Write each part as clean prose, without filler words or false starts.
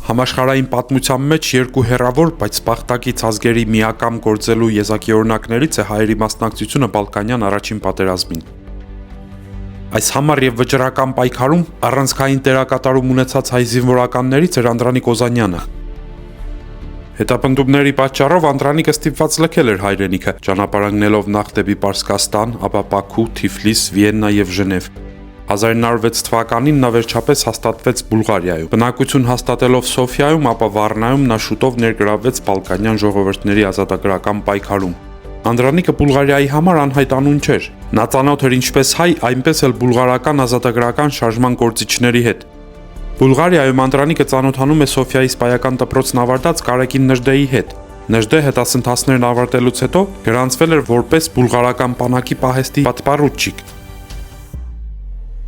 Համաշխարհային պատմության մեջ երկու հեռավոր, բայց սպաղտակից ազգերի միակամ գործելու եզակի օրինակներից է հայերի մասնակցությունը Բալկանյան առաջին պատերազմին։ Այս համառ եւ վճռական պայքարում առանցքային դերակատարում ունեցած հայ զինվորականներից էր Անդրանիկ Օզանյանը։ Հետապնդումների պատճառով Անդրանիկը ստիպված լքել էր հայրենիքը, ճանապարհանքելով նախ դեպի Պարսկաստան, ապա Բաքու, Թիֆլիս, Վիեննա եւ Ժնև։ 1906 թվականին նա վերջապես հաստատվեց Բուլղարիայում։ Բնակություն հաստատելով Սոֆիայում, ապա Վառնայում նա շուտով ներգրավվեց Բալկանյան ժողովուրդների ազատագրական պայքարում։ Անդրանիկը Բուլղարիայի համար անհայտ անուն չէր։ Նա ծանոթ էր ինչպես հայ, այնպես էլ բուլղարական ազատագրական շարժման գործիչների հետ։ Բուլղարիայում Անդրանիկը ծանոթանում է Սոֆիայի սպայական դպրոցն ավարտած Կարեգին Նժդեի հետ։ Նժդեհը հետասընթացներն ավարտելուց հետո գրանցվել էր որպես բուլղարական բանակի պահեստի պատպարուչիկ։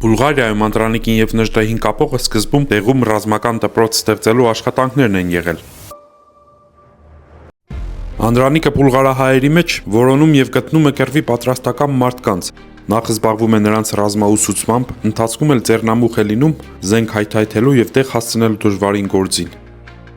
Բուլղարիայում Անդրանիկին եւ Նժդեհին կապողը սկզբում տեղում ռազմական դպրոց ստեղծելու աշխատանքներն են եղել։ Անդրանիկը բուլղարահայերի մեջ որոնում եւ գտնում է կռվի պատրաստական մարդկանց։ Նախ զբաղվում է նրանց ռազմաուսուցմամբ, ընթացքում էլ ձեռնամուխ է լինում զենք հայթայթելու եւ տեղ հասցնելու դժվարին գործին։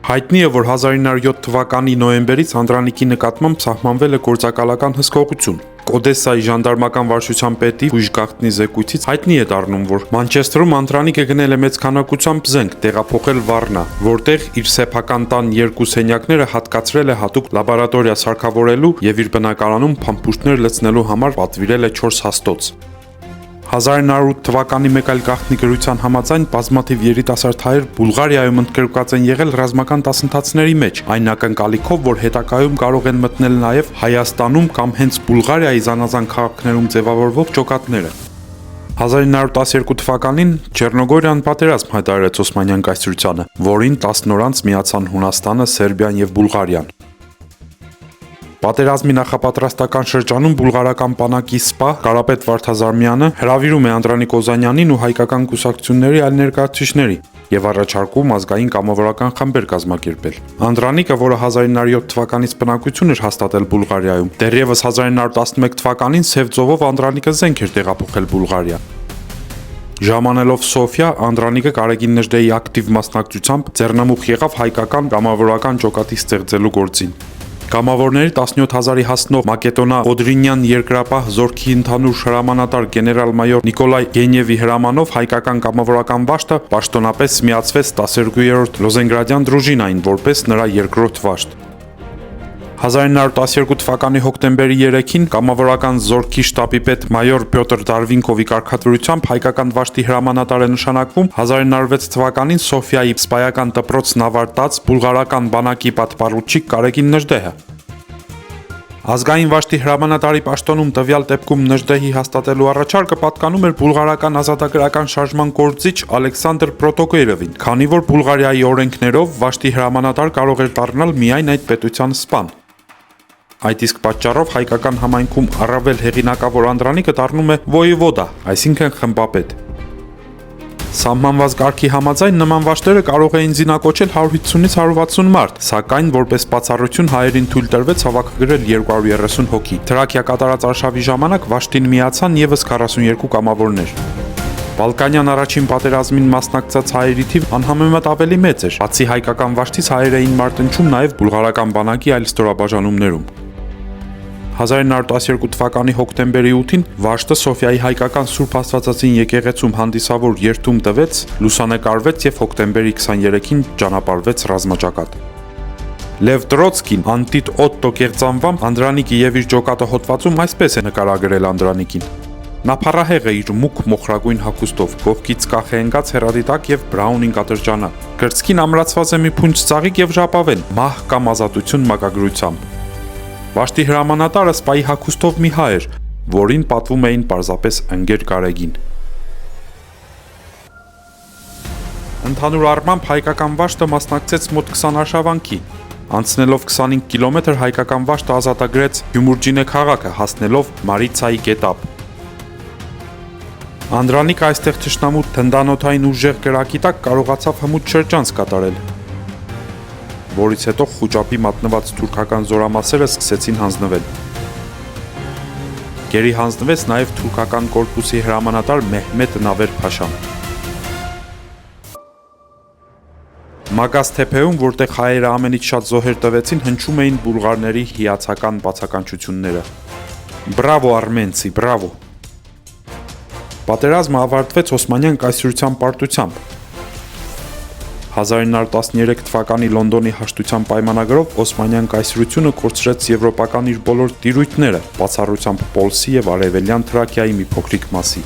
Հայտնի է, որ 1907 թվականի նոյեմբերից Անդրանիկի նկատմամբ սահմանվել է գործակալական հսկողություն։ Օդեսայի ժանդարմական վարչության պետի Հույժ Գախտնի զեկույցից հայտնի է դառնում, որ Մանչեստրում Անդրանիկը գնել է մեծ քանակությամբ զենք տեղափոխել Վառնա, որտեղ իր սեփական տան երկու սենյակները հատկացրել է հատուկ լաբորատորիա սարքավորելու եւ իր բնակարանում փամփուշտներ լցնելու համար պատվիրել է 4 հաստոց։ 1908 թվականի մեկ այլ գաղտնի գրության համաձայն բազմաթիվ երիտասարդ հայեր Բուլղարիայում ընդգրկված են եղել ռազմական դասընթացների մեջ, այն ակնկալիքով, որ հետագայում կարող են մտնել նաև Հայաստանում կամ հենց Բուլղարիայի զանազան քաղաքներում ձևավորվող ջոկատները։ 1912 թվականին Չեռնոգորիան պատերազմ հայտարարեց Օսմանյան կայսրությանը, որին 10 օր անց միացան Հունաստանը, Սերբիան եւ Բուլղարիան։ Պատերազմի նախապատրաստական շրջանում բուլղարական բանակի սպա Կարապետ Վարդազարմյանը հրավիրում է Անդրանիկ Օզանյանին ու հայկական կուսակցությունների այլ ներկայացուցիչների եւ առաջարկում ազգային կամավորական խմբեր կազմակերպել։ Անդրանիկը, որը 1907 թվականից բնակություն էր հաստատել Բուլղարիայում, դեռևս 1911 թվականին Սև ծովով Անդրանիկը զենք էր տեղափոխել Բուլղարիա։ Ժամանելով Սոֆիա, Անդրանիկը Կարեգին Նժդեի ակտիվ մասնակցությամբ ձեռնամուխ եղավ հայկական կամավորական ջոկատի ստեղծելու գործին։ Կամավորների 17000-ի հասնող Մակեդոնա Օդրինյան երկրապահ զորքի ընդհանուր հրամանատար գեներալ-մայոր Նիկոլայ Գենիևի հրամանով հայկական կամավորական վաշտը պաշտոնապես միացվեց 12-րդ Լոզենգրադյան դրուժինային որպես նրա երկրորդ վաշտ։ 1912 թվականի հոկտեմբերի 3-ին կամավորական զորքի շտաբի պետ մայոր Պյոտր Դարվինկովի կարգադրությամբ հայկական վաշտի հրամանատար է նշանակվում 1906 թվականին Սոֆիայի սպայական դպրոցն ավարտած բուլղարական բանակի պատպարուչիկ Կարեգին Նժդեհը։ Ազգային վաշտի հրամանատարի պաշտոնում տվյալ դեպքում Նժդեհի հաստատելու առաջարկը պատկանում էր բուլղարական ազատագրական շարժման գործիչ Ալեքսանդր Պրոտոկերովին, քանի որ Բուլղարիայի օրենքներով վաշտի հրամանատար կարող էր դառնալ միայն այդ պետության սպան։ Այդ իսկ պատճառով հայկական համայնքում առավել հեղինակավոր Անդրանիկը դառնում է ոևոդա, այսինքն խմբապետ։ Սահմանված կարգի համաձայն նման վաշտերը կարող էին զինակոչել 150-ից 160 մարդ, սակայն որպես բացառություն հայերին թույլ տրվեց հավաքագրել 230 հոգի։ Թրաքիա կատարած արշավի ժամանակ վաշտին միացան եւս 42 կամավորներ։ Բալկանյան առաջին պատերազմին մասնակցած հայերի թիվը անհամեմատ ավելի մեծ էր, բացի հայկական վաշտից հայեր էին մարտնչում նաև բուլղարական բանակի այլ ստորաբաժանումներում։ 1912 թվականի հոկտեմբերի 8-ին վաշտը Սոֆիայի հայկական Սուրբ Աստվածածին եկեղեցում հանդիսավոր երթում տվեց, լուսանկարվեց եւ հոկտեմբերի 23-ին ճանապարհվեց ռազմաճակատ։ Լև Տրոցկին անտիտ Օտտո կեղծանվամբ Անդրանիկի եւ իր ջոկատը հոդվածում այսպես է նկարագրել Անդրանիկին։ Նա փառահեղ է իր մուգ մոխրագույն հագուստով, կողքից կախ է ընկած հեռադիտակ եւ բրաունինգ ատրճանակ։ Կրծքին ամրացված է մի փունջ ծաղիկ եւ ժապավեն, մահ կամ ազատություն մակագրությամբ։ Վաշտի հրամանատարը սպայի հագուստով մի հայ էր, որին պատվում էին պարզապես ընկեր Կարեգին։ Ընդհանուր առմամբ հայկական վաշտը մասնակցեց մոտ 20 արշավանքի։ Անցնելով 25 կիլոմետր հայկական վաշտը ազատագրեց Գյումուրջինե քաղաքը, հասնելով Մարիցայի գետապ։ Անդրանիկը այստեղ թշնամու թնդանոթային ուժեղ կրակի տակ կարողացավ հմուտ շրջանց կատարել, որից հետո խուճապի մատնված թուրքական զորամասերը սկսեցին հանձնվել։ Գերի հանձնվեց նաև թուրքական կորպուսի հրամանատար Մեհմեդ Նավեր Փաշան։ Մագազ թեփեում, որտեղ հայերը ամենից շատ զոհեր տվեցին, հնչում էին բուլղարների հիացական բացականչությունները։ Բրավո արմենցի, բրավո։ Պատերազմը ավարտվեց Օսմանյան կայսրության պարտությամբ։ 1913 թվականի Լոնդոնի հաշտության պայմանագրով Օսմանյան կայսրությունը կորցրեց եվրոպական իր բոլոր տիրույթները, բացառությամբ Պոլսի եւ Արևելյան Թրակիայի մի փոքրիկ մասի։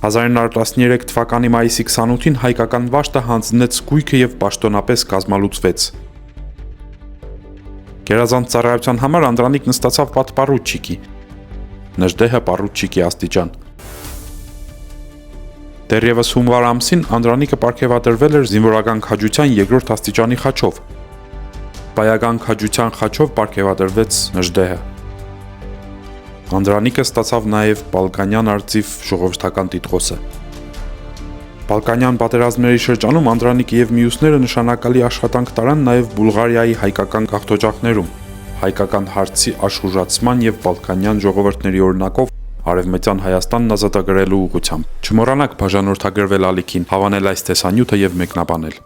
1913 թվականի մայիսի 28-ին հայկական վաշտը հանձնեց գույքը եւ պաշտոնապես կազմալուծվեց։ Գերազանց ծառայության համար Անդրանիկն ստացավ պատպառուչիկի, Նժդեհը պառուչիկի աստիճան։ Դեռևս հունվար ամսին Անդրանիկը պարգևատրվել էր զինվորական քաջության երկրորդ աստիճանի խաչով։ Բայական քաջության խաչով պարգևատրվեց Նժդեհը։ Անդրանիկը ստացավ նաև Բալկանյան արծիվ ժողովրդական տիտղոսը։ Բալկանյան պատերազմների շրջանում Անդրանիկը եւ մյուսները նշանակալի աշխատանք տարան նաև Բուլղարիայի հայկական գաղթօջախներում, հայկական հարցի աշխուժացման եւ Բալկանյան ժողովուրդների օրինակով Արևմտյան Հայաստանն ազատագրելու ուղղությամբ։ Չմոռանաք բաժանորդագրվել ալիքին, հավանել այս տեսանյութը եւ մեկնաբանել։